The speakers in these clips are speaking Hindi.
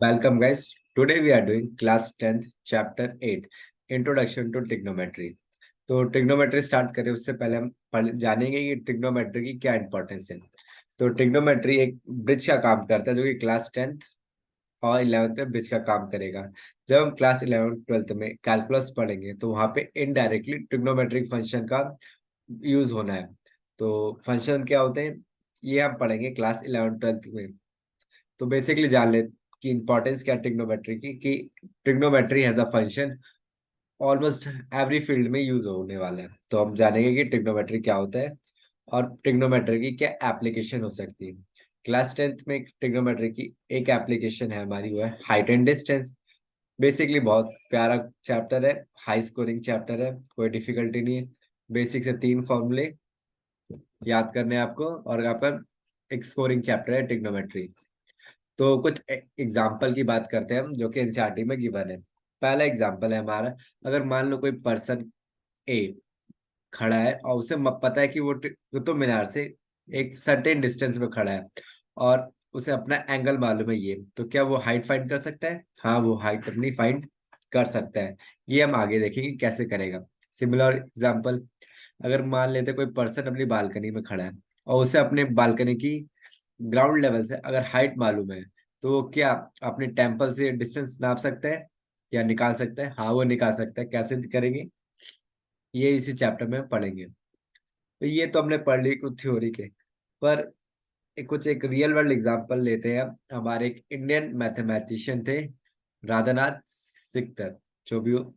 Welcome guys. Today we are doing class 10th chapter 8 Introduction to Trigonometry. तो ट्रिग्नोमेट्री स्टार्ट करें उससे पहले हम जानेंगे कि ट्रिग्नोमेट्री की क्या इंपॉर्टेंस है। तो ट्रिग्नोमेट्री एक ब्रिज का काम करता है जो कि क्लास 10th और 11th में ब्रिज का काम करेगा। जब हम क्लास 11th 12th में कैलकुलस पढ़ेंगे तो वहाँ पे इनडायरेक्टली ट्रिग्नोमेट्रिक फंक्शन का यूज होना है। तो फंक्शन क्या होते हैं ये हम पढ़ेंगे क्लास 11th 12th में। तो बेसिकली जान ले कि इंपॉर्टेंस क्या ट्रिग्नोमेट्री की कि trigonometry has a function almost every field में यूज होने वाला है। तो हम जानेंगे कि ट्रिग्नोमेट्री क्या होता है और ट्रिग्नोमेट्री की क्या एप्लीकेशन हो सकती है। क्लास 10th में ट्रिग्नोमेट्री की एक एप्लीकेशन है हमारी, वो है हाइट एंड डिस्टेंस। बेसिकली बहुत प्यारा चैप्टर है, हाई स्कोरिंग चैप्टर है, कोई डिफिकल्टी नहीं है। बेसिक से 3 फॉर्मूले याद करने हैं आपको और आपका एक स्कोरिंग चैप्टर है ट्रिग्नोमेट्री। तो कुछ एग्जाम्पल की बात करते हैं हम जो कि एनसीईआरटी में गिवन है। पहला एग्जाम्पल है हमारा, अगर मान लो कोई पर्सन ए खड़ा है और उसे पता है कि वो कुतुब मीनार से एक सर्टेन डिस्टेंस में खड़ा है और उसे अपना एंगल मालूम है ये, तो क्या वो हाइट फाइंड कर सकता है? हाँ, वो हाइट अपनी फाइंड कर सकता है। ये हम आगे देखेंगे कैसे करेगा। सिमिलर एग्जाम्पल, अगर मान लेते कोई पर्सन अपनी बालकनी में खड़ा है और उसे अपने बालकनी की ग्राउंड लेवल से अगर हाइट मालूम है तो वो क्या अपने टेम्पल से डिस्टेंस नाप सकता है या निकाल सकता है? हाँ, वो निकाल सकता है। कैसे करेंगे ये इसी चैप्टर में पढ़ेंगे। तो ये तो हमने पढ़ ली कुछ थ्योरी के, पर कुछ एक रियल वर्ल्ड एग्जांपल लेते हैं हम। हमारे एक इंडियन मैथमेटिशियन थे, राधानाथ सिकदर, जो भी हो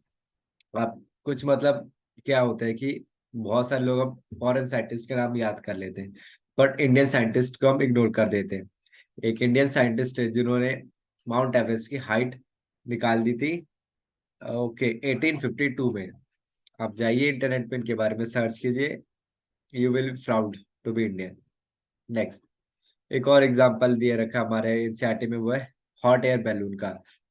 आप। कुछ मतलब क्या होता है कि बहुत सारे लोग हम फॉरेन साइंटिस्ट के नाम याद कर लेते हैं बट इंडियन साइंटिस्ट को हम इग्नोर कर देते हैं। एक इंडियन साइंटिस्ट है जिन्होंने माउंट एवरेस्ट की हाइट निकाल दी थी, ओके, 1852 में। आप जाइए इंटरनेट पे इनके बारे में सर्च कीजिए, you will proud to be Indian. Next, एक और एग्जांपल दिए रखा हमारे एनसीईआरटी में, वो है हॉट एयर बैलून का।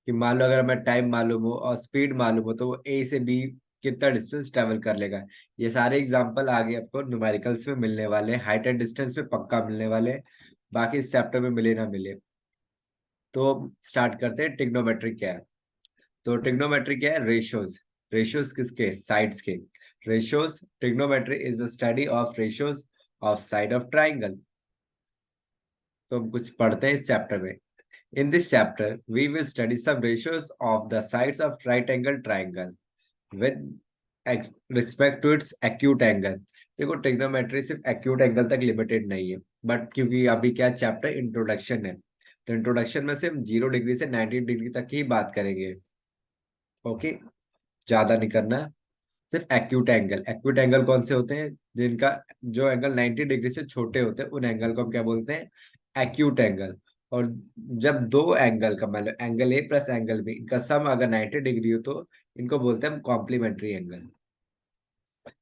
कि मान लो अगर हमें टाइम मालूम हो और स्पीड मालूम हो तो वो ए से बी कितना डिस्टेंस ट्रेवल कर लेगा। ये सारे एग्जांपल आगे आपको न्यूमेरिकल्स में मिलने वाले, हाइट एंड डिस्टेंस में पक्का मिलने वाले, बाकी इस चैप्टर में मिले ना मिले। तो स्टार्ट करते हैं ट्रिग्नोमेट्री क्या है। तो ट्रिग्नोमेट्री क्या है? रेशियोज। रेशियोज किसके? साइड्स के। Ratios, trigonometry is the study of ratios of side of triangle. तो हम कुछ पढ़ते हैं इस चैप्टर में। In this chapter we will study some ratios of the sides of right angle triangle with respect to its acute angle। देखो ट्रिग्नोमेट्री सिर्फ एक्यूट एंगल तक लिमिटेड नहीं है, बट क्योंकि अभी क्या चैप्टर इंट्रोडक्शन है तो इंट्रोडक्शन में से हम 0 डिग्री से 90 डिग्री तक ही बात करेंगे। ओके, ज्यादा नहीं करना। सिर्फ एक्यूट एंगल, एक्यूट एंगल कौन से होते हैं? जिनका जो एंगल 90 डिग्री से छोटे होते हैं उन एंगल को हम क्या बोलते हैं? Acute angle. और जब दो एंगल का मतलब angle A plus angle B, इनका सम अगर 90 डिग्री हो तो इनको बोलते हैं हम कॉम्प्लीमेंट्री एंगल।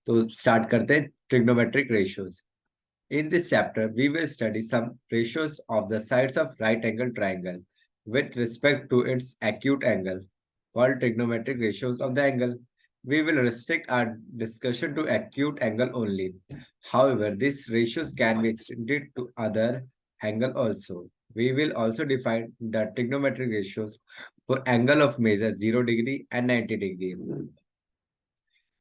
तो स्टार्ट करते हैं trigonometric ratios. In this chapter we will study some ratios of the sides of right angle triangle with respect to its acute angle, called trigonometric ratios of the angle. We will restrict our discussion to acute angle only. However, these ratios can be extended to other angle also. We will also define the trigonometric ratios for angle of measure 0 degree and 90 degree.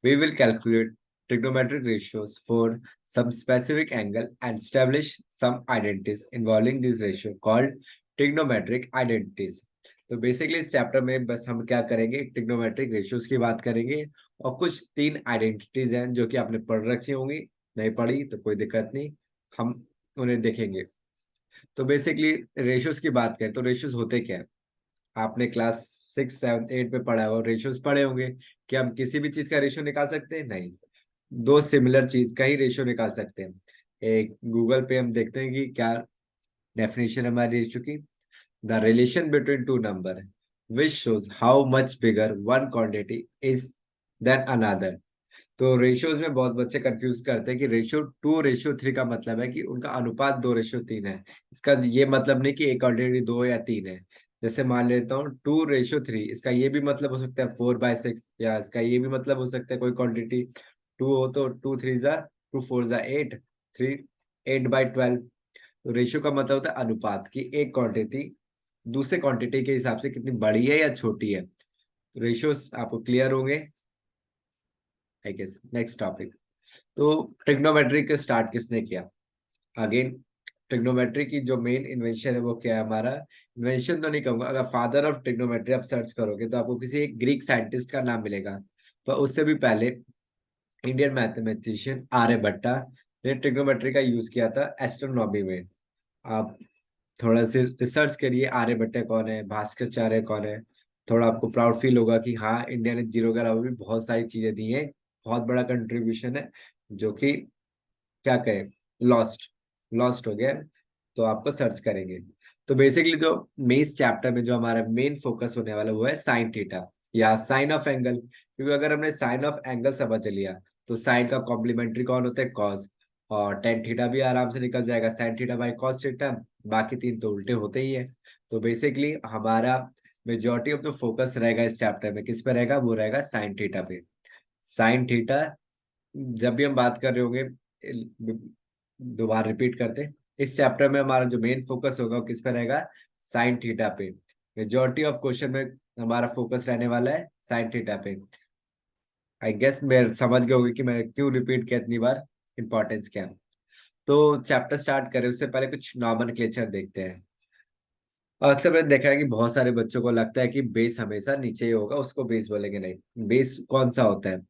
We will calculate trigonometric ratios for some specific angle and establish some identities involving this ratio called trigonometric identities. तो बेसिकली इस चैप्टर में बस हम क्या करेंगे, ट्रिग्नोमेट्रिक रेशियोज की बात करेंगे और कुछ 3 आइडेंटिटीज हैं जो कि आपने पढ़ रखी होंगी। नहीं पढ़ी तो कोई दिक्कत नहीं, हम उन्हें देखेंगे। तो बेसिकली रेशियोज की बात करें तो रेशियोज होते क्या है? आपने क्लास 6 7 8 में पढ़ा हो, रेशियोज पढ़े होंगे कि हम किसी भी चीज का रेशियो निकाल सकते हैं? नहीं, दो सिमिलर चीज का ही रेशियो निकाल सकते हैं। एक गूगल पे हम देखते हैं कि क्या डेफिनेशन है हमारे रेशियो की। The relation between two number which shows how much bigger one quantity is than another. तो रेशियोज में बहुत बच्चे कंफ्यूज करते हैं कि रेशियो 2:3 का मतलब है कि उनका अनुपात 2:3 है। इसका ये मतलब नहीं कि एक क्वांटिटी 2 या 3 है। जैसे मान लेता हूँ 2:3, इसका ये भी मतलब हो सकता है 4/6, या इसका ये भी मतलब हो सकता है कोई क्वांटिटी 2 हो तो 2 3 जा 2 4 जा 8, 3 8/12। तो रेशियो का मतलब होता है अनुपात की एक क्वांटिटी दूसरे क्वांटिटी के हिसाब से कितनी बड़ी है या छोटी है। रेशियोज आपको क्लियर होंगे आई गेस। Next topic. तो ट्रिग्नोमेट्री के स्टार्ट किसने किया। अगेन ट्रिग्नोमेट्री की जो मेन इन्वेंशन है वो क्या है हमारा, इन्वेंशन तो नहीं कहूंगा, अगर फादर ऑफ ट्रिग्नोमेट्री आप सर्च करोगे तो आपको किसी एक ग्रीक साइंटिस्ट का नाम मिलेगा। पर उससे भी पहले इंडियन मैथमेटिशियन आर्यभट्टा ने ट्रिग्नोमेट्री का यूज किया था एस्ट्रोनॉमी में। आप थोड़ा से रिसर्च करिए आर्यभट्ट कौन है, भास्कराचार्य कौन है। थोड़ा आपको प्राउड फील होगा कि हाँ इंडिया ने जीरो के अलावा भी बहुत सारी चीजें दी है, बहुत बड़ा कंट्रीब्यूशन है जो कि क्या कहे लॉस्ट लॉस्ट हो गया है। तो आपको सर्च करेंगे। तो बेसिकली जो मेन चैप्टर में जो हमारा मेन फोकस होने वाला वो है साइन थीटा या साइन ऑफ एंगल, क्योंकि अगर हमने साइन ऑफ एंगल समझ लिया तो साइन का कॉम्प्लीमेंट्री कौन होता है कॉस, और टेन थीटा भी आराम से निकल जाएगा, sine theta by cos theta. बाकी तीन तो उल्टे होते ही है। तो बेसिकली हमारा मेजोरिटी ऑफ द फोकस रहेगा इस चैप्टर में किस पे रहेगा, वो रहेगा साइन थीटा पे। साइन थीटा जब भी हम बात कर रहे होंगे, दोबारा रिपीट करते, इस चैप्टर में हमारा जो मेन फोकस होगा वो किस पे रहेगा, साइन थीटा पे। मेजोरिटी ऑफ क्वेश्चन में हमारा फोकस रहने वाला है साइन थीटा पे। आई गेस मैं समझ गए होंगे कि मैंने क्यों रिपीट किया इतनी बार, इंपॉर्टेंस क्या है। तो चैप्टर स्टार्ट करें उससे पहले कुछ नॉमेनक्लेचर देखते हैं। अक्सर मैंने देखा है कि बहुत सारे बच्चों को लगता है कि बेस हमेशा नीचे ही होगा, उसको बेस बोलेंगे। नहीं, बेस कौन सा होता है,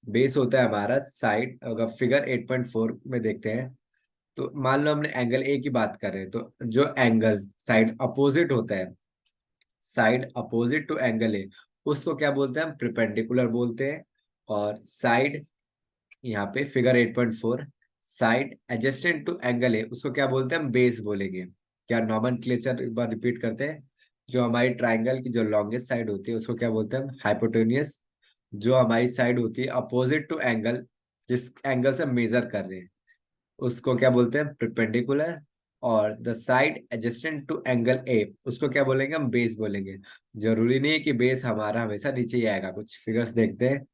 बेस होता है हमारा साइड। अगर फिगर 8.4 में देखते हैं तो मान लो हमने एंगल ए की बात कर रहे हैं, तो जो एंगल साइड अपोजिट होता है, side opposite to angle A, उसको क्या बोलते हैं हम, प्रिपेंडिकुलर बोलते हैं। और साइड यहाँ पे figure 8.4, side adjacent to angle A उसको क्या बोलते हैं हम, बेस बोलेंगे। क्या नॉमेनक्लेचर एक बार रिपीट करते हैं। जो हमारी ट्राइंगल की जो लॉन्गेस्ट साइड होती है उसको क्या बोलते हैं हम, हाइपोटेनियस। जो हमारी साइड होती है अपोजिट टू एंगल, जिस एंगल से मेजर कर रहे हैं, उसको क्या बोलते हैं, परपेंडिकुलर। और the side adjacent to angle A उसको क्या बोलेंगे हम, बेस बोलेंगे। जरूरी नहीं है कि बेस हमारा हमेशा नीचे ही आएगा। कुछ फिगर्स देखते हैं,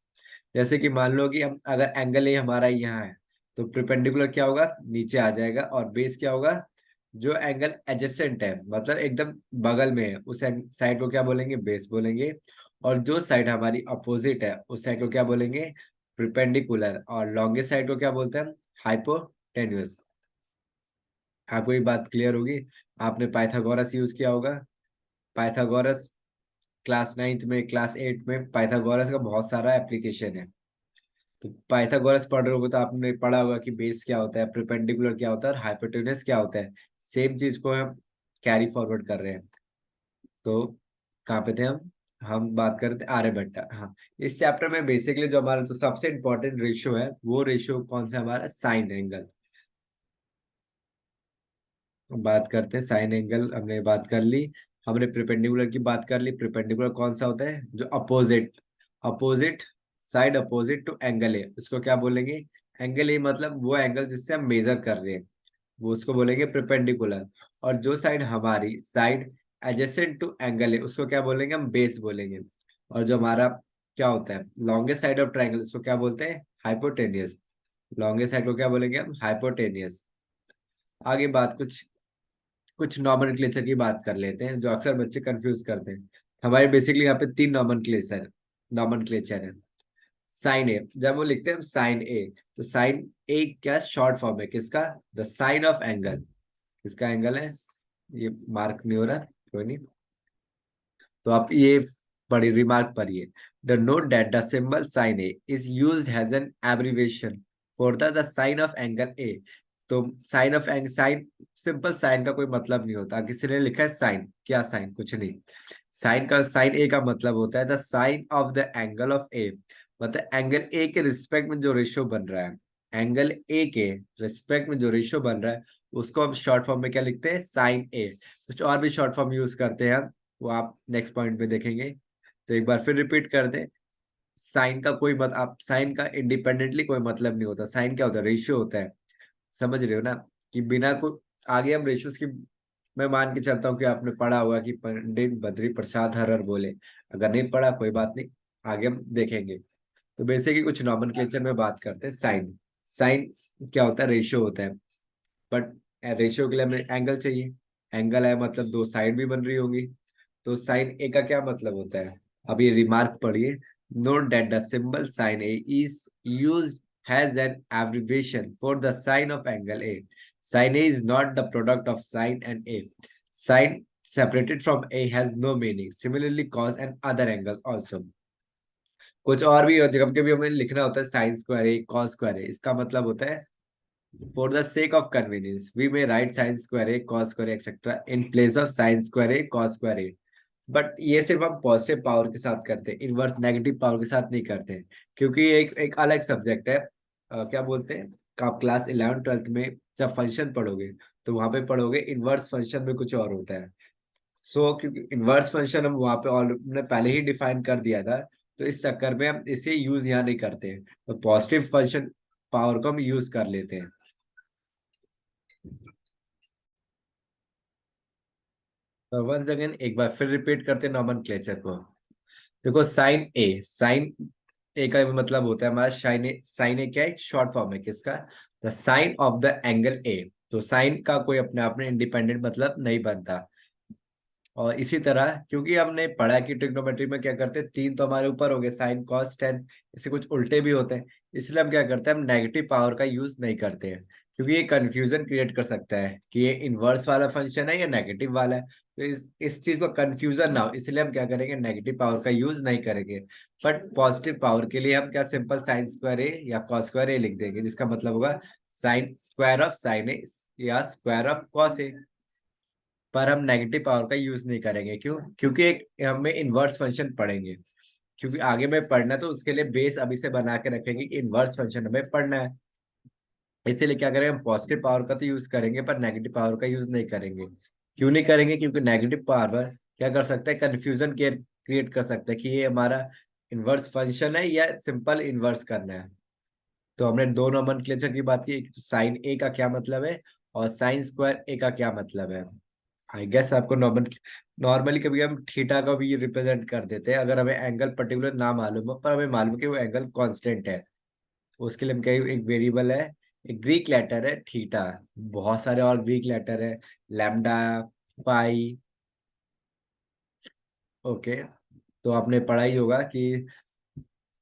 जैसे कि मान लो कि हम अगर एंगल ए हमारा यहाँ है तो परपेंडिकुलर क्या होगा, नीचे आ जाएगा। और बेस क्या होगा, जो एंगल एडजेसेंट है मतलब एकदम बगल में है उस साइड को क्या बोलेंगे, बेस बोलेंगे। और जो साइड हमारी अपोजिट है उस साइड को क्या बोलेंगे, परपेंडिकुलर। और लॉन्गेस्ट साइड को क्या बोलते हैं हम, हाइपोटेन्यूस। आपको ये बात क्लियर होगी। आपने पाइथागोरस यूज किया होगा। पाइथागोरस क्लास 9th में, क्लास 8 में पाइथागोरस का बहुत सारा एप्लीकेशन है। तो पाइथागोरस पढ़ रहे होगे तो आपने पढ़ा होगा कि बेस क्या होता है, परपेंडिकुलर क्या होता है और हाइपोटेन्यूस क्या होता है। सेम चीज को हम कैरी फॉरवर्ड कर रहे हैं। तो कहाँ पे थे हम बात करते आर्यभट्टा। हाँ, इस चैप्टर में बेसिकली जो हमारा तो सबसे इंपॉर्टेंट रेशियो है वो रेशियो कौन सा है हमारा, साइन एंगल। बात करते हैं साइन एंगल, हमने बात कर ली। हमने प्रिपेंडिकुलर की बात कर ली। प्रिपेंडिकुलर कौन सा होता है, जो opposite, opposite side opposite to angle है उसको क्या बोलेंगे, एंगल ए मतलब वो एंगल जिससे हम मेजर कर रहे हैं वो उसको बोलेंगे प्रिपेंडिकुलर। और जो साइड हमारी साइड एडजेसेंट टू एंगल है उसको क्या बोलेंगे हम, बेस बोलेंगे। और जो हमारा क्या होता है लॉन्गेस्ट साइड ऑफ ट्राइंगल उसको क्या बोलते हैं, हाइपोटेनियस। लॉन्गेस्ट साइड को क्या बोलेंगे हम, हाइपोटेनियस। आगे बात कुछ कुछ नॉमेनक्लेचर की बात कर लेते हैं जो अक्सर बच्चे कंफ्यूज करते हैं। हमारे बेसिकली यहाँ पे तीन नॉमेनक्लेचर है। साइन ए, जब वो लिखते हैं साइन ए, तो साइन ए क्या शॉर्ट फॉर्म है किसका, द साइन ऑफ एंगल। किसका एंगल है, ये मार्क नहीं हो रहा, कोई नहीं। तो आप ये बड़ी रिमार्क पढ़िए, the note that the symbol sign A is used as an abbreviation for the sine of angle A. तो साइन ऑफ एंग साइन, सिंपल साइन का कोई मतलब नहीं होता। किसी ने लिखा है साइन, क्या साइन, कुछ नहीं। साइन का, साइन ए का मतलब होता है the sine of the angle of A, मतलब एंगल ए के रिस्पेक्ट में जो रेशियो बन रहा है, एंगल ए के रिस्पेक्ट में जो रेशियो बन रहा है उसको हम शॉर्ट फॉर्म में क्या लिखते हैं, साइन ए। कुछ और भी शॉर्ट फॉर्म यूज करते हैं वो आप नेक्स्ट पॉइंट पे देखेंगे। तो एक बार फिर रिपीट कर दे, साइन का कोई मत, आप साइन का इंडिपेंडेंटली कोई मतलब नहीं होता। साइन क्या होता है, रेशियो होता है। समझ रहे हो ना, कि बिना को आगे हम रेशियोज की, मैं मान के चलता हूँ कि आपने पढ़ा होगा कि पंडित बद्री प्रसाद हर हर बोले। अगर नहीं पढ़ा कोई बात नहीं, आगे हम देखेंगे। तो बेसिकली कुछ नॉमेनक्लेचर में बात करते हैं। साइन, साइन क्या होता है, रेशियो होता है। बट रेशियो के लिए हमें एंगल चाहिए। एंगल है मतलब दो साइड भी बन रही होंगी। तो साइन ए का क्या मतलब होता है? अब ये रिमार्क पढ़िए। Note that the symbol sign A is used has an abbreviation for the sine of angle A. Sine A is not the product of sine and A. Sine separated from a has no meaning. Similarly, cos and other angles also. कुछ और भी कभी कभी हमें लिखना होता है sine square A cos square A, इसका मतलब होता है for the sake of convenience we may write sine square A cos square etcetera in place of sine square A cos square A. But ये सिर्फ हम पॉजिटिव पावर के साथ करते हैं, इनवर्स नेगेटिव पावर के साथ नहीं करते हैं, क्योंकि एक एक अलग सब्जेक्ट है। क्या बोलते हैं, आप क्लास 11th 12th में जब फंक्शन पढ़ोगे तो वहां पे पढ़ोगे इनवर्स फंक्शन में कुछ और होता है। क्योंकि इनवर्स फंक्शन हम वहां पे हमने पहले ही डिफाइन कर दिया था, तो इस चक्कर में हम इसे यूज यहाँ नहीं करते हैं, तो पॉजिटिव फंक्शन पावर को हम यूज कर लेते हैं। तो वंस अगेन एक बार फिर रिपीट करते हैं नॉमेनक्लेचर को। देखो साइन ए का मतलब होता है हमारा साइन ए क्या है, शॉर्ट फॉर्म है किसका? The sine of the angle A. तो साइन का कोई अपने आप में इंडिपेंडेंट मतलब नहीं बनता। और इसी तरह क्योंकि हमने पढ़ा कि ट्रिग्नोमेट्री में क्या करते हैं, तीन तो हमारे ऊपर हो गए साइन कॉस टेन, इससे कुछ उल्टे भी होते हैं, इसलिए हम क्या करते हैं, हम नेगेटिव पावर का यूज नहीं करते हैं, क्योंकि ये कंफ्यूजन क्रिएट कर सकता है कि ये इनवर्स वाला फंक्शन है या नेगेटिव वाला है। तो इस चीज को कंफ्यूजन ना हो, इसलिए हम क्या करेंगे, नेगेटिव पावर का यूज नहीं करेंगे। बट पॉजिटिव पावर के लिए हम क्या सिंपल साइन स्क्वायर ए या कॉस स्क्वायर ए लिख देंगे, जिसका मतलब होगा साइन स्क्वायर ऑफ साइन ए या स्क्वायर ऑफ कॉस ए। पर हम नेगेटिव पावर का यूज नहीं करेंगे, क्यों? क्योंकि एक हमें इनवर्स फंक्शन पढ़ेंगे, क्योंकि आगे में पढ़ना है, तो उसके लिए बेस अभी से बना के रखेंगे कि इनवर्स फंक्शन हमें पढ़ना है। इसीलिए क्या करेंगे, हम पॉजिटिव पावर का तो यूज करेंगे पर नेगेटिव पावर का यूज नहीं करेंगे। क्यों नहीं करेंगे? क्योंकि नेगेटिव पावर क्या कर सकता है, कंफ्यूजन क्रिएट कर सकता है कि ये हमारा इनवर्स फंक्शन है या सिंपल इनवर्स करना है। तो हमने दो नोमेनक्लेचर की बात की, साइन ए का क्या मतलब है और साइन स्क्वायर ए का क्या मतलब है। आई गेस आपको नॉर्मली कभी हम थीटा का भी रिप्रेजेंट कर देते हैं, अगर हमें एंगल पर्टिकुलर ना मालूम हो पर हमें मालूम है कि वो एंगल कांस्टेंट है। उसके लिए हम क्या, एक वेरिएबल है, एक ग्रीक लेटर है थीटा, बहुत सारे और ग्रीक लेटर है, लैम्डा, पाई। ओके। तो आपने पढ़ा ही होगा कि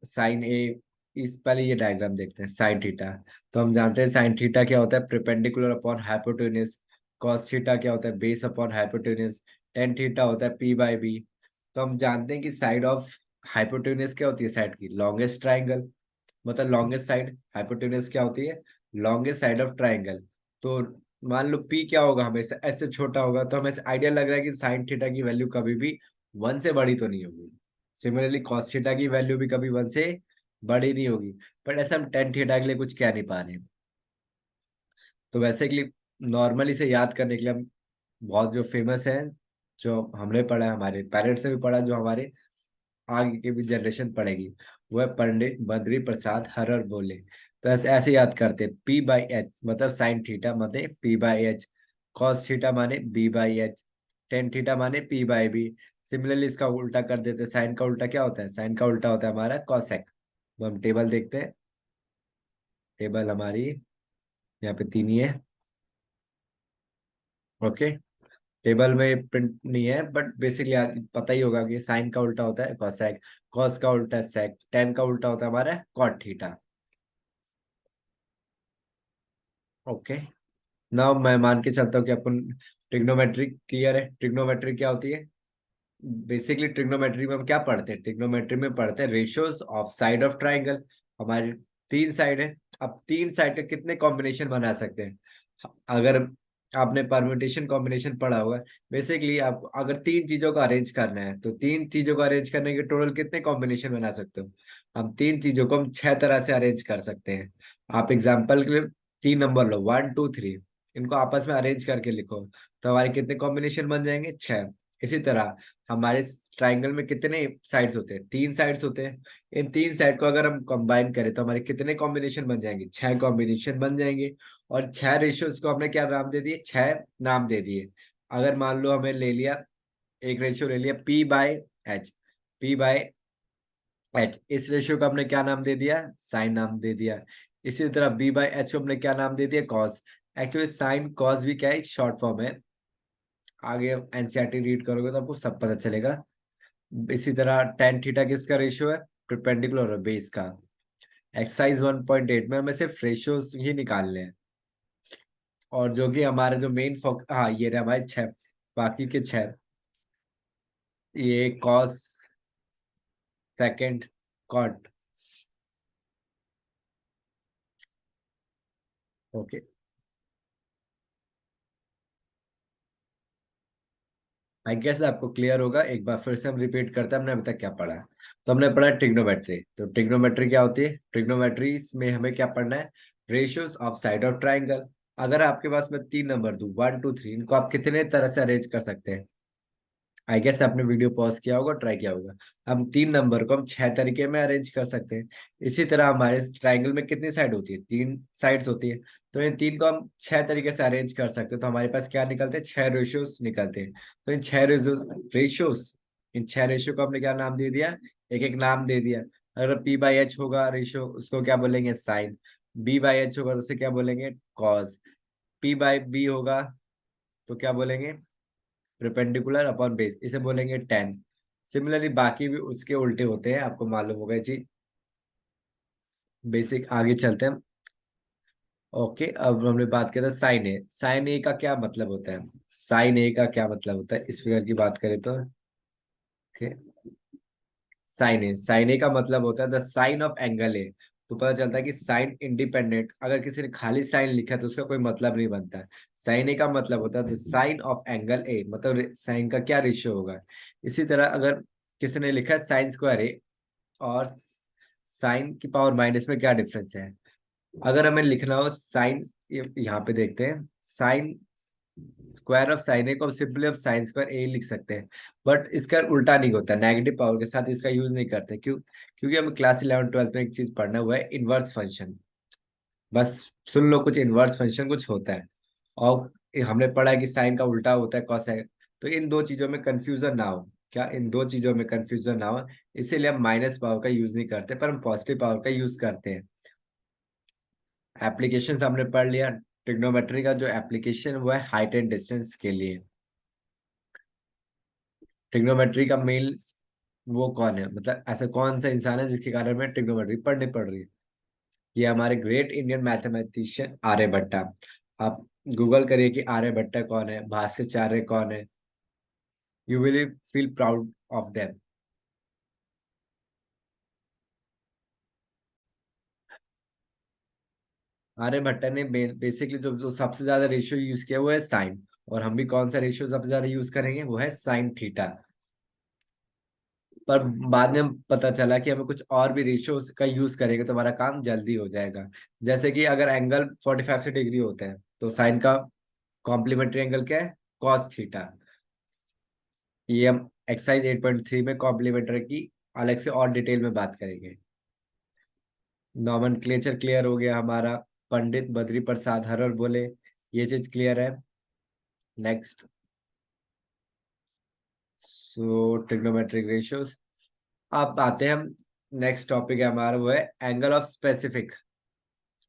साइन ए, इस पहले ये डायग्राम देखते हैं साइन थीटा। तो हम जानते हैं साइन थीटा क्या होता है, perpendicular upon hypotenuse. Cos theta क्या होता है, base upon hypotenuse. Tan theta होता है पी बाई बी। तो हम जानते हैं कि साइड ऑफ हाइपोटेन्यूज क्या होती है, साइड की लॉन्गेस्ट ट्राइंगल, मतलब लॉन्गेस्ट साइड। हाइपोटेन्यूज क्या होती है, लॉन्गेस्ट साइड ऑफ ट्राइंगल। तो मान लो पी क्या होगा, हमेशा ऐसे छोटा होगा, तो हमें आइडिया लग रहा है कि साइन थीटा की वैल्यू कभी भी वन से बड़ी तो नहीं होगी। सिमिलरली कॉस थीटा की वैल्यू भी कभी वन से बड़ी नहीं होगी। बट ऐसा हम टेन थीटा के लिए कुछ कह नहीं पा रहे। तो वैसे के लिए नॉर्मली से याद करने के लिए हम बहुत जो फेमस है, जो हमने पढ़ा है, हमारे पेरेंट्स ने भी पढ़ा, जो हमारे आगे की भी जनरेशन पढ़ेगी, वो है पंडित बद्री प्रसाद हरर बोले। तो ऐसे ऐसे याद करते, पी बाई एच मतलब साइन थीटा माने P by H, cos theta माने B by H, tan theta माने पी बाई बी। सिमिलरली इसका उल्टा कर देते, साइन का उल्टा क्या होता है, साइन का उल्टा होता है हमारा कॉसेक। तो हम टेबल देखते हैं, टेबल हमारी यहाँ पे तीन ही है। ओके। टेबल में प्रिंट नहीं है बट बेसिकली पता ही होगा कि साइन का उल्टा होता है कॉसेक, कॉस का उल्टा है सेक, टेन का उल्टा होता है हमारा कॉट थीटा। ओके। नाउ मैं मान के चलता हूँ कि आपको ट्रिग्नोमेट्री क्लियर है। ट्रिग्नोमेट्री क्या होती है? बेसिकली ट्रिग्नोमेट्री में हम क्या पढ़ते हैं, ट्रिग्नोमेट्री में पढ़ते हैं ratios of side of triangle. हमारी तीन साइड है, अब तीन साइड का कितने कॉम्बिनेशन बना सकते हैं? अगर आपने परम्यूटेशन कॉम्बिनेशन पढ़ा होगा, बेसिकली आप अगर तीन चीजों को अरेंज करना है तो तीन चीजों को अरेंज करने के टोटल कितने कॉम्बिनेशन बना सकते हो? हम तीन चीजों को हम छह तरह से अरेंज कर सकते हैं। आप एग्जाम्पल के लिए तीन नंबर लो, 1 2 3, इनको आपस में अरेंज करके लिखो, तो हमारे कितने कॉम्बिनेशन बन जाएंगे, छह। इसी तरह हमारे ट्राइंगल में कितने साइड्स होते हैं, तीन साइड्स होते हैं। इन तीन साइड को अगर हम कंबाइन करें तो हमारे कितने कॉम्बिनेशन बन जाएंगे, छह कॉम्बिनेशन बन जाएंगे। और छह रेशियोज को हमने क्या नाम दे दिए, छह नाम दे दिए। अगर मान लो हमें ले लिया, एक रेशियो ले लिया P by H, P by H, इस रेशियो को हमने क्या नाम दे दिया, साइन नाम दे दिया। इसी तरह बी बाय एच को हमने क्या नाम दे दिया, कॉस। एक्चुअली साइन कॉस भी क्या है, शॉर्ट फॉर्म है आगे एनसीईआरटी रीड करोगे तो आपको सब पता चलेगा। इसी तरह टेन थीटा किसका रेशियो है, परपेंडिकुलर और बेस का। एक्सरसाइज 1.8 में हमें सिर्फ रेशियोज ही निकालने हैं, और जो कि हमारे जो मेन हाँ ये रहे हमारे छह, बाकी के छह, ये cos, second, cot. Okay, I guess आपको क्लियर होगा। एक बार फिर से हम रिपीट करते हैं हमने अभी तक क्या पढ़ा है। तो हमने पढ़ा ट्रिग्नोमेट्री। तो ट्रिग्नोमेट्री क्या होती है, ट्रिग्नोमेट्री में हमें क्या पढ़ना है, ratios of side of triangle. अगर आपके पास मैं 3 नंबर दूं, 1 2 3, इनको आप कितने तरह से अरेंज कर सकते हैं। आई गेस आपने वीडियो पॉज किया होगा, ट्राई किया होगा। हम 3 नंबर को हम 6 तरीके में अरेंज कर सकते हैं। इसी तरह हमारे ट्राइंगल में कितनी साइड होती है, 3 साइड्स होती है। तो इन 3 को हम 6 तरीके से अरेंज कर सकते हैं। तो हमारे पास क्या निकलते हैं, 6 रेशियोज निकलते हैं। तो इन 6 रेशियोज, इन 6 रेशियो को हमने क्या नाम दे दिया, एक एक नाम दे दिया। अगर P/H होगा रेशियो, उसको क्या बोलेंगे, साइन। B/H होगा तो उसे क्या बोलेंगे, कॉस। P/B होगा तो क्या बोलेंगे, परपेंडिकुलर अपॉन बेस, इसे बोलेंगे टेन। सिमिलरली बाकी भी उसके उल्टे होते हैं, आपको मालूम होगा ये चीज। बेसिक आगे चलते हैं। ओके, अब हमने बात किया था साइन ए। साइन ए का क्या मतलब होता है, साइन ए का क्या मतलब होता है, इस फिगर की बात करें तो। ओके, साइन ए का मतलब होता है the sine of angle A. तो पता चलता है कि साइन इंडिपेंडेंट, अगर किसी ने खाली साइन लिखा है तो उसका कोई मतलब नहीं बनता है। साइन ए का मतलब होता है the sine of angle A, मतलब साइन का क्या रेशियो होगा। इसी तरह अगर किसी ने लिखा है साइन स्क्वायर ए और साइन की पावर माइनस में क्या डिफरेंस है। अगर हमें लिखना हो साइन, यहाँ पे देखते हैं, साइन स्क्वायर ऑफ साइन ए को सिंपली अब साइन स्क्वायर ए लिख सकते हैं। बट इसका उल्टा नहीं होता, नेगेटिव पावर के साथ इसका यूज नहीं करते। क्यों, क्योंकि हम क्लास 11 12 में एक चीज पढ़ना हुआ है, इनवर्स फंक्शन। बस सुन लो, कुछ इनवर्स फंक्शन कुछ होता है। और हमने पढ़ा है कि साइन का उल्टा होता है कॉसेक। तो इन दो चीजों में कंफ्यूजन ना हो, क्या इन दो चीजों में कंफ्यूजन ना हो, इसीलिए हम माइनस पावर का यूज नहीं करते, पर हम पॉजिटिव पावर का यूज करते हैं। एप्लीकेशन हमने पढ़ लिया। ट्रिग्नोमेट्री का जो एप्लीकेशन वो है हाइट एंड डिस्टेंस के लिए। ट्रिग्नोमेट्री का मेन वो कौन है, मतलब ऐसा कौन सा इंसान है जिसके कारण में ट्रिग्नोमेट्री पढ़नी पड़ रही है। ये हमारे ग्रेट इंडियन मैथमेटिशियन आर्यभट्टा। आप गूगल करिए कि आर्यभट्टा कौन है, भास्कराचार्य कौन है, you will feel proud of them. Aryabhatta ने बेसिकली जो सबसे ज्यादा रेशियो यूज किया वो है साइन। और हम भी कौन सा रेशियो सबसे ज्यादा यूज करेंगे, वो है साइन थीटा। पर बाद में पता चला कि हमें कुछ और भी रेशियोज का यूज करेंगे तो हमारा काम जल्दी हो जाएगा। जैसे कि अगर एंगल 45 से डिग्री होते हैं तो साइन का कॉम्प्लीमेंट्री एंगल क्या है, कॉस थीटा। ये हम एक्सरसाइज 8.3 में कॉम्प्लीमेंट्री की अलग से और डिटेल में बात करेंगे। नॉमेनक्लेचर क्लियर हो गया हमारा, पंडित बद्री प्रसाद हरर बोले, ये चीज क्लियर है। नेक्स्ट, सो ट्रिग्नोमेट्रिक रेशियोज। अब आते हैं हम, नेक्स्ट टॉपिक है हमारा वो है angle of specific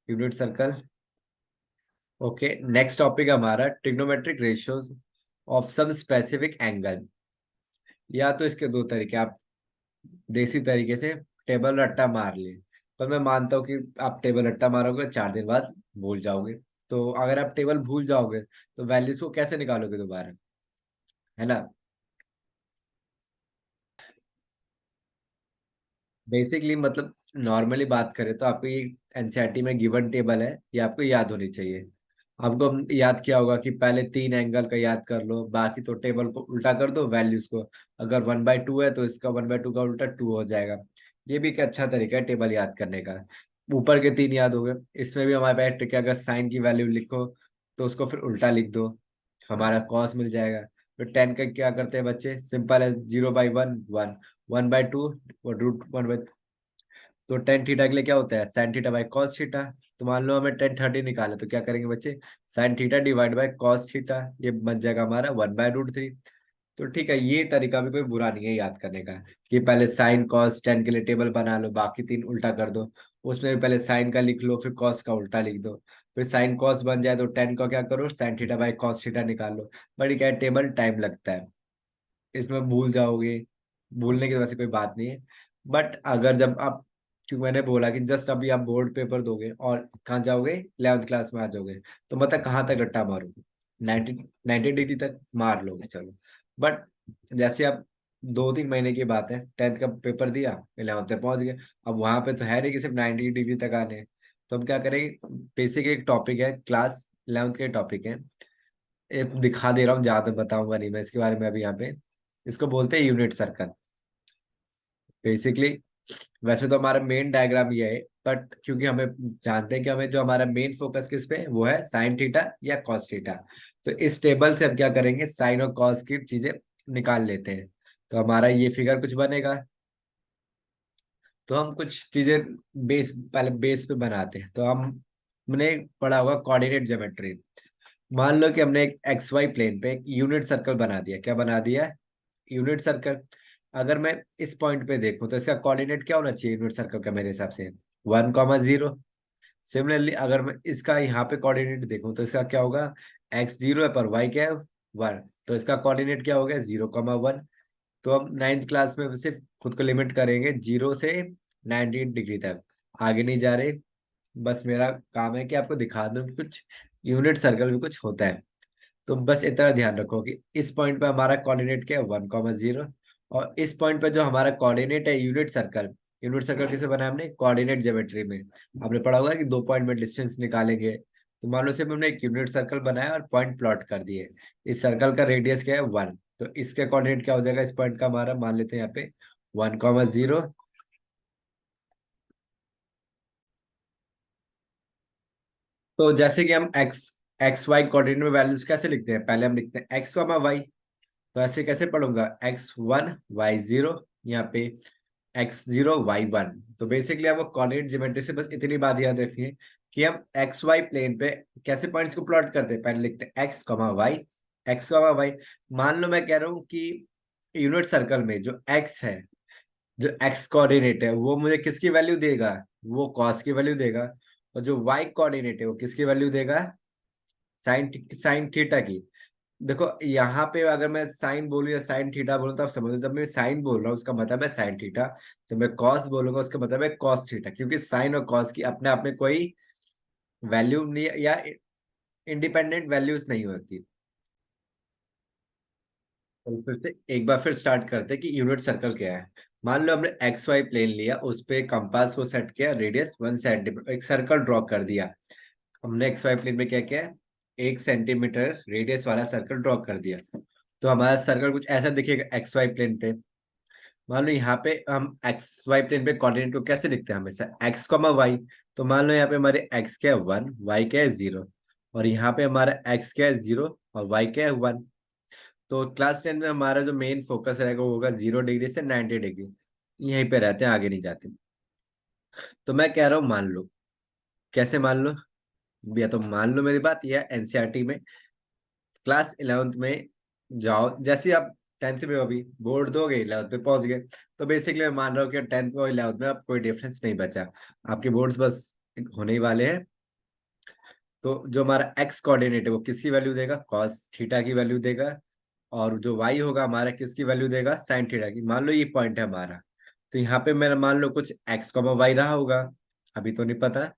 unit circle. Okay, next topic हमारा trigonometric ratios of some specific angle. या तो इसके दो तरीके, आप देसी तरीके से टेबल रट्टा मार ले। पर मैं मानता हूँ कि आप टेबल रट्टा मारोगे 4 दिन बाद भूल जाओगे। तो अगर आप टेबल भूल जाओगे तो वैल्यूज को कैसे निकालोगे दोबारा, है ना। बेसिकली मतलब नॉर्मली बात करें तो आपकी एनसीईआरटी में गिवन टेबल है, ये आपको याद होनी चाहिए। आपको याद किया होगा कि पहले 3 एंगल का याद कर लो, बाकी तो टेबल को उल्टा कर दो वैल्यूज को। अगर 1/2 है तो इसका 1/2 का उल्टा 2 हो जाएगा। ये भी एक अच्छा तरीका है टेबल याद करने का। ऊपर के 3 याद हो गए, इसमें भी हमारे पास ट्रिक है, अगर साइन की वैल्यू लिखो तो उसको फिर उल्टा लिख दो, हमारा कॉस मिल जाएगा। तो 10 का क्या करते हैं बच्चे, सिंपल है, 0/1 1, 1/2 √1। तो टेन थीटा के लिए क्या होता है, sine theta by cos theta. तो मान लो हमें 10 30 निकाले तो क्या करेंगे बच्चे, sine theta divide by cos theta, ये बन जाएगा हमारा 1/√3। तो ठीक है, ये तरीका भी कोई बुरा नहीं है याद करने का, कि पहले साइन कॉस टेन के लिए टेबल बना लो, बाकी 3 उल्टा कर दो। उसमें भी पहले साइन का लिख लो फिर कॉस का उल्टा लिख दो। फिर साइन कॉस बन जाए तो टेन का क्या करो, sine theta by cos theta निकाल लो। बट क्या है, टेबल टाइम लगता है, इसमें भूल जाओगे, भूलने की वजह से कोई बात नहीं है। बट अगर जब आप, क्योंकि मैंने बोला कि जस्ट अभी आप बोर्ड पेपर दोगे और कहाँ जाओगे, 11th क्लास में आ जाओगे, तो मतलब कहाँ तक रट्टा मारोगे, 90 डिग्री तक मार लोगे चलो। बट जैसे आप 2-3 महीने की बात है, 10th का पेपर दिया, 11th में पहुंच गए, अब वहां पे तो है नहीं कि सिर्फ 90 डिग्री तक आने हैं। तो हम क्या करेंगे, बेसिक एक टॉपिक है, क्लास 11th के टॉपिक है, एक दिखा दे रहा हूँ, ज्यादा बताऊंगा नहीं मैं इसके बारे में अभी यहाँ पे। इसको बोलते हैं यूनिट सर्कल बेसिकली। वैसे तो हमारा मेन डायग्राम ये है, बट क्योंकि हमें जानते हैं कि हमें जो हमारा मेन फोकस किस पे है, वो है साइन थीटा या कॉस थीटा। तो इस टेबल से हम क्या करेंगे, साइन और कॉस की चीजें निकाल लेते हैं। तो हमारा ये फिगर कुछ बनेगा। तो हम कुछ चीजें पहले बेस पे बनाते हैं। तो हमने पढ़ा होगा कोऑर्डिनेट ज्योमेट्री। मान लो कि हमने एक एक्स वाई प्लेन पे एक यूनिट सर्कल बना दिया। क्या बना दिया, यूनिट सर्कल। अगर मैं इस पॉइंट पे देखूं तो इसका कोऑर्डिनेट क्या होना चाहिए यूनिट सर्कल का, मेरे हिसाब से 1,0। सिमिलरली अगर मैं इसका यहाँ पे कोऑर्डिनेट देखूं तो इसका क्या होगा, x 0 है पर y क्या है, 1। तो इसका कोऑर्डिनेट क्या हो गया, 0,1। तो हम 9th क्लास में सिर्फ खुद को लिमिट करेंगे 0 से 90 डिग्री तक, आगे नहीं जा रहे। बस मेरा काम है कि आपको दिखा दूं कि कुछ यूनिट सर्कल में कुछ होता है। तो बस इतना ध्यान रखो कि इस पॉइंट पे हमारा कोऑर्डिनेट क्या है, 1,0। और इस पॉइंट पे जो हमारा कोऑर्डिनेट है यूनिट सर्कल, यूनिट सर्कल किसे बनाया हमने, कोऑर्डिनेट ज्योमेट्री में। आपने पढ़ा होगा कि 2 पॉइंट में डिस्टेंस निकालेंगे। तो मान लो सिर्फ हमने एक यूनिट सर्कल बनाया और पॉइंट प्लॉट कर दिए। इस सर्कल का रेडियस क्या है, 1। तो इसके कोऑर्डिनेट क्या हो जाएगा इस पॉइंट का हमारा, मान लेते हैं यहाँ पे 1,0। तो जैसे कि हम एक्स एक्स वाई कोऑर्डिनेट में वैल्यूज कैसे लिखते हैं, पहले हम लिखते हैं x, y। तो ऐसे कैसे पढ़ूंगा, x1 y 0, यहाँ पे x0 y 1। तो बेसिकली आपको कोऑर्डिनेट ज्योमेट्री से बस इतनी बात याद रखिए कि हम एक्स वाई प्लेन पे कैसे पॉइंट्स को प्लॉट करते हैं। पहले लिखते हैं x, y। मान लो मैं कह रहा हूँ कि यूनिट सर्कल में जो x है, जो x कोऑर्डिनेट है वो मुझे किसकी वैल्यू देगा, वो cos की वैल्यू देगा। और जो y कोऑर्डिनेट है वो किसकी वैल्यू देगा, साइन साइन थीटा की। देखो यहाँ पे अगर मैं साइन बोलूँ या साइन थीटा बोलूँ तो आप समझो, जब मैं साइन बोल रहा हूँ उसका मतलब है साइन थीटा, तो मैं कॉस बोलूंगा उसका मतलब है कॉस थीटा, क्योंकि साइन और कॉस की अपने आप में कोई वैल्यू नहीं या इंडिपेंडेंट वैल्यूज नहीं होती। तो फिर से एक बार फिर स्टार्ट करते हैं कि यूनिट सर्कल क्या है। मान लो हमने एक्स वाई प्लेन लिया, उस पे कंपास को सेट किया, रेडियस 1 सेंटीमीटर, एक सर्कल ड्रॉ कर दिया। हमने एक्स वाई प्लेन में क्या किया, 1 सेंटीमीटर रेडियस वाला सर्कल ड्रॉ कर दिया। तो हमारा सर्कल कुछ ऐसा दिखेगा एक्स वाई प्लेन पे। मान लो यहाँ पे हम एक्स वाई प्लेन पे कोऑर्डिनेट को कैसे लिखते हैं हमेशा, x, y। तो मान लो यहाँ पे हमारे x क्या है 1, y क्या है 0। और यहाँ पे हमारा x क्या है 0 और y क्या है 1। तो क्लास 10 में हमारा जो मेन फोकस रहेगा वो होगा 0 डिग्री से 90 डिग्री, यहीं पे रहते हैं, आगे नहीं जाते। तो मैं कह रहा हूँ मान लो, कैसे मान लो, या तो मान लो मेरी बात, या एनसीईआरटी में क्लास 11th में जाओ, जैसे आप 10th में अभी बोर्ड दोगे 11th पे पहुंच गए, तो बेसिकली मैं मान रहा हूँ कि 10th और 11th में अब कोई डिफरेंस नहीं बचा, आपके बोर्ड्स बस होने ही वाले हैं। तो जो हमारा एक्स कोऑर्डिनेट है वो किसकी वैल्यू देगा, कॉस थीटा की वैल्यू देगा। और जो वाई होगा हमारा किसकी वैल्यू देगा, साइन थीटा की। मान लो ये पॉइंट है हमारा, तो यहाँ पे मेरा मान लो कुछ x, y रहा होगा, अभी तो नहीं पता।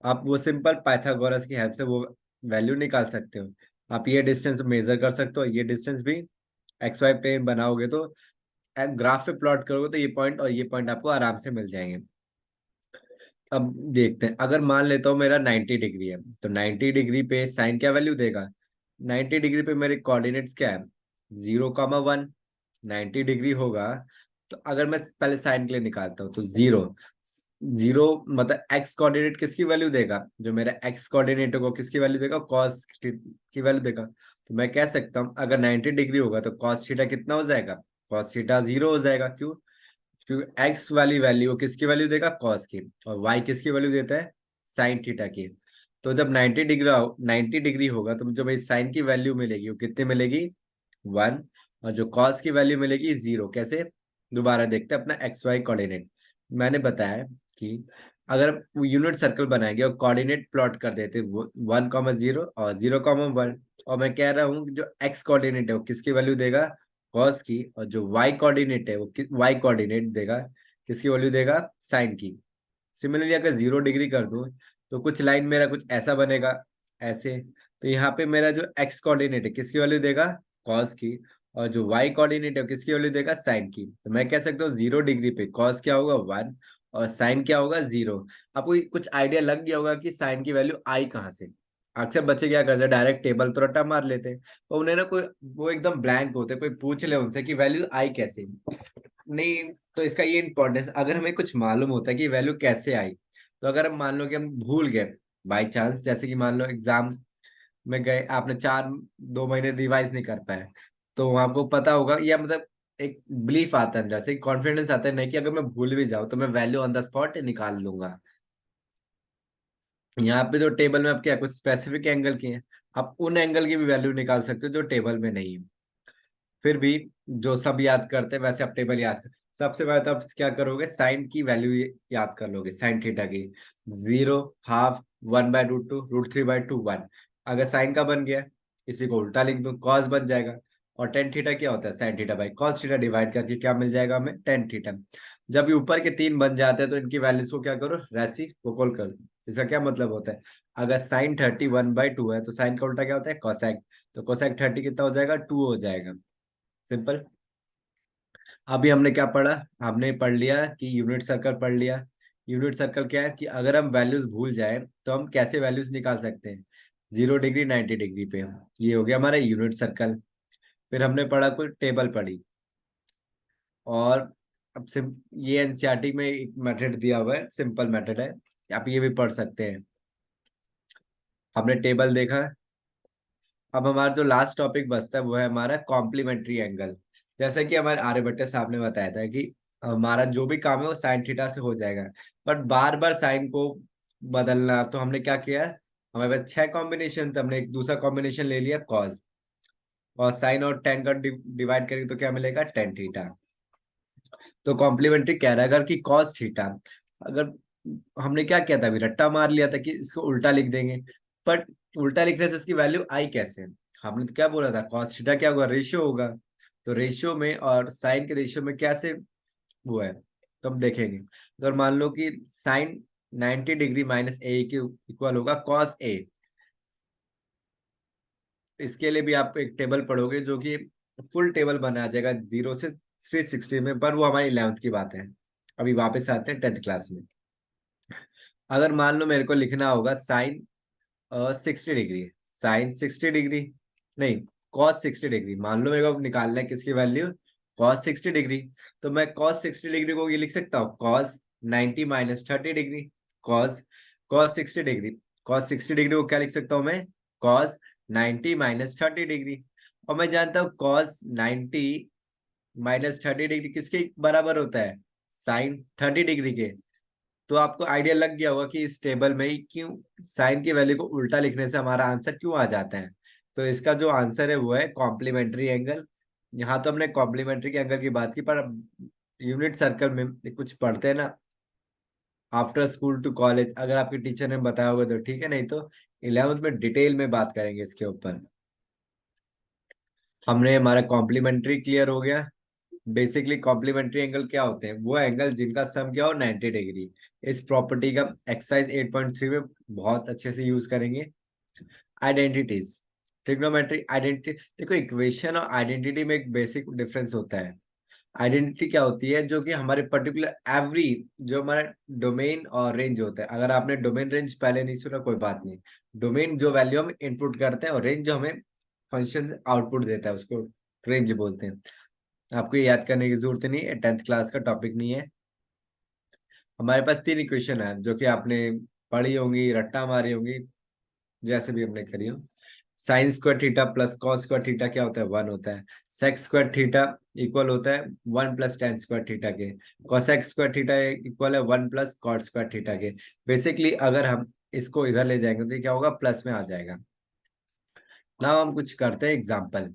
आप वो सिंपल पाइथागोरस की हेल्प से वो वैल्यू निकाल सकते हो। आप ये डिस्टेंस मेजर कर सकते हो, ये डिस्टेंस भी एक्स वाई प्लेन बनाओगे तो ग्राफ पे प्लॉट करोगे तो ये पॉइंट और ये पॉइंट आपको आराम से मिल जाएंगे। अब देखते हैं, अगर मान लेता हूँ मेरा 90 डिग्री है, तो 90 डिग्री पे साइन क्या वैल्यू देगा, 90 डिग्री पे मेरे कोऑर्डिनेट्स क्या है, 0,1। 90 डिग्री होगा, तो अगर मैं पहले साइन के लिए निकालता हूँ तो 0 0 मतलब एक्स कोऑर्डिनेट किसकी वैल्यू देगा, जो मेरा एक्स कोऑर्डिनेट होगा किसकी वैल्यू देगा, कॉस की वैल्यू देगा। तो मैं कह सकता हूँ अगर 90 डिग्री होगा तो कॉस थीटा कितना हो जाएगा, कॉस थीटा 0 हो जाएगा। क्यों, क्योंकि एक्स वाली वैल्यू किसकी वैल्यू देगा, कॉस की, और वाई किसकी वैल्यू देता है, साइन थीटा की। तो जब 90 डिग्री होगा तो जो भाई साइन की वैल्यू मिलेगी वो कितनी मिलेगी, 1। और जो कॉस की वैल्यू मिलेगी 0। कैसे, दोबारा देखते हैं अपना एक्स वाई कोऑर्डिनेट। मैंने बताया कि अगर यूनिट सर्कल बनाएंगे और कोऑर्डिनेट प्लॉट कर देते 1,0 और 0,1, और मैं कह रहा हूँ कि जो एक्स कोऑर्डिनेट है वो किसकी वैल्यू देगा, कॉस की, और जो वाई कोऑर्डिनेट है वो वाई कोऑर्डिनेट देगा किसकी वैल्यू देगा, साइन की। सिमिलरली अगर 0 डिग्री कर दूं तो कुछ लाइन मेरा कुछ ऐसा बनेगा, ऐसे। तो यहाँ पे मेरा जो एक्स कोऑर्डिनेट है किसकी वैल्यू देगा, कॉस की, और जो वाई कोऑर्डिनेट है किसकी वैल्यू देगा, साइन की। तो मैं कह सकता हूँ 0 डिग्री पे कॉस क्या होगा, 1, और साइन क्या होगा, 0। आपको कुछ आइडिया लग गया होगा कि साइन की वैल्यू आई कहाँ से। अक्सर बच्चे क्या करते हैं, डायरेक्ट टेबल तो रट्टा मार लेते हैं, तो उन्हें ना कोई, वो एकदम ब्लैंक होते हैं, कोई पूछ ले उनसे कि वैल्यू आई कैसे। नहीं, तो इसका ये इंपॉर्टेंस, अगर हमें कुछ मालूम होता है कि वैल्यू कैसे आई, तो अगर हम मान लो कि हम भूल गए बाई चांस, जैसे कि मान लो एग्जाम में गए, आपने 2 महीने रिवाइज नहीं कर पाए, तो आपको पता होगा, या मतलब एक बिलीफ आता है अंदर से, कॉन्फिडेंस आता है नहीं कि अगर मैं भूल भी जाऊं तो मैं वैल्यू ऑन द स्पॉट निकाल लूंगा। यहाँ पे जो टेबल में आप क्या कुछ स्पेसिफिक एंगल की है, आप उन एंगल की भी वैल्यू निकाल सकते हो जो टेबल में नहीं है। फिर भी जो सब याद करते हैं वैसे आप टेबल याद कर, सबसे पहले तो आप क्या करोगे, साइन की वैल्यू याद कर लोगे, साइन थीटा की। 0, हाफ, 1/√2, √3/2, 1। अगर साइन का बन गया, इसी को उल्टा लिख दो, कॉस बन जाएगा। और टेन थीटा क्या होता है, sine theta by cos theta, divide करके क्या मिल जाएगा हमें, टेन थीटा। जब ये ऊपर के 3 बन जाते हैं तो इनकी वैल्यूज को क्या करो, रेसिप्रोकल कर दो। इसका क्या मतलब होता है, अगर साइन 30 1/2 है तो साइन का उल्टा क्या होता है, कोसेक। तो कोसेक 30 कितना हो जाएगा, 2 हो जाएगा। सिंपल। अभी हमने क्या पढ़ा, हमने पढ़ लिया कि यूनिट सर्कल पढ़ लिया। यूनिट सर्कल क्या है कि अगर हम वैल्यूज भूल जाए तो हम कैसे वैल्यूज निकाल सकते हैं, 0 डिग्री 90 डिग्री पे। ये हो गया हमारा यूनिट सर्कल। फिर हमने पढ़ा, कोई टेबल पढ़ी, और अब सिम ये एनसीईआरटी में एक मेथड दिया हुआ है, सिंपल मेथड है, आप ये भी पढ़ सकते हैं। हमने टेबल देखा। अब हमारा जो लास्ट टॉपिक बचता है वो है हमारा कॉम्प्लीमेंट्री एंगल। जैसे कि हमारे आर्यभट्ट साहब ने बताया था कि हमारा जो भी काम है वो साइन थीटा से हो जाएगा, बट बार बार साइन को बदलना, तो हमने क्या किया, हमारे पास 6 कॉम्बिनेशन थे, हमने एक दूसरा कॉम्बिनेशन ले लिया कॉस, और साइन और टेन का डिवाइड करेंगे तो क्या मिलेगा, टेन थीटा। तो कॉम्प्लीमेंट्री कह रहा है अगर कि कॉस थीटा, अगर हमने क्या किया था, अभी रट्टा मार लिया था कि इसको उल्टा लिख देंगे, बट उल्टा लिखने से इसकी वैल्यू आई कैसे। हमने तो क्या बोला था, कॉस थीटा क्या होगा, रेशियो होगा। तो रेशियो में और साइन के रेशियो में कैसे वो है, तो हम देखेंगे। अगर मान लो कि साइन 90 डिग्री माइनस ए के इक्वल होगा कॉस ए, इसके लिए भी आप एक टेबल पढ़ोगे जो कि फुल टेबल बना जाएगा 0 से 360 में, पर वो हमारी 11th की बात है। अभी वापस आते हैं 10th क्लास में। अगर मान लो मेरे को लिखना होगा साइन 60 डिग्री, साइन 60 डिग्री, नहीं, कॉस 60 डिग्री, मान लो मेरे को निकालना है किसकी वैल्यू, कॉस 60 डिग्री। तो मैं कॉस 60 डिग्री को ये लिख सकता हूँ, cos 90 minus 30 degree, cos cos 60 degree, cos 60 degree को क्या लिख सकता हूँ मैं, कॉस 90 माइनस 30 डिग्री। और मैं जानता हूँ कॉस 90 माइनस 30 डिग्री किसके बराबर होता है, साइन 30 डिग्री के। तो आपको आइडिया लग गया होगा कि इस टेबल में ही क्यों साइन की वैल्यू को उल्टा लिखने से हमारा आंसर क्यों आ जाता है। तो इसका जो आंसर है वो है कॉम्प्लीमेंट्री एंगल। यहाँ तो हमने कॉम्प्लीमेंट्री के एंगल की बात की, पर यूनिट सर्कल में कुछ पढ़ते हैं ना, आफ्टर स्कूल टू कॉलेज, अगर आपके टीचर ने बताया होगा तो ठीक है, नहीं तो 11th में डिटेल में बात करेंगे इसके ऊपर। हमने हमारा कॉम्प्लीमेंट्री क्लियर हो गया। बेसिकली कॉम्प्लीमेंट्री एंगल क्या होते हैं, वो एंगल जिनका सम क्या हो 90 डिग्री। इस प्रॉपर्टी का एक्सरसाइज 8.3 में बहुत अच्छे से यूज करेंगे। आइडेंटिटीज, ट्रिग्नोमेट्री आइडेंटिटी, देखो इक्वेशन और आइडेंटिटी में एक बेसिक डिफरेंस होता है। आइडेंटिटी क्या होती है, जो कि हमारे पर्टिकुलर एवरी, जो हमारा डोमेन और रेंज होता है। अगर आपने डोमेन रेंज पहले नहीं सुना कोई बात नहीं, डोमेन जो वैल्यू हम इनपुट करते हैं और रेंज जो हमें फंक्शन आउटपुट देता है उसको रेंज बोलते हैं। आपको ये याद करने की जरूरत नहीं है, 10th क्लास का टॉपिक नहीं है। हमारे पास 3 इक्वेशन है जो कि आपने पढ़ी होंगी, रट्टा मारी होंगी, जैसे भी हमने करी हो। Sine square theta plus cos square theta क्या होता है, 1 होता है। सेक स्क्वायर थीटा इक्वल होता है 1 प्लस टेन स्क्वायर थीटा के। कॉसेक स्क्वायर थीटा इक्वल है 1 प्लस कॉट स्क्वायर थीटा के। बेसिकली अगर हम इसको इधर ले जाएंगे तो ये क्या होगा, प्लस में आ जाएगा। ना हम कुछ करते हैं एग्जाम्पल।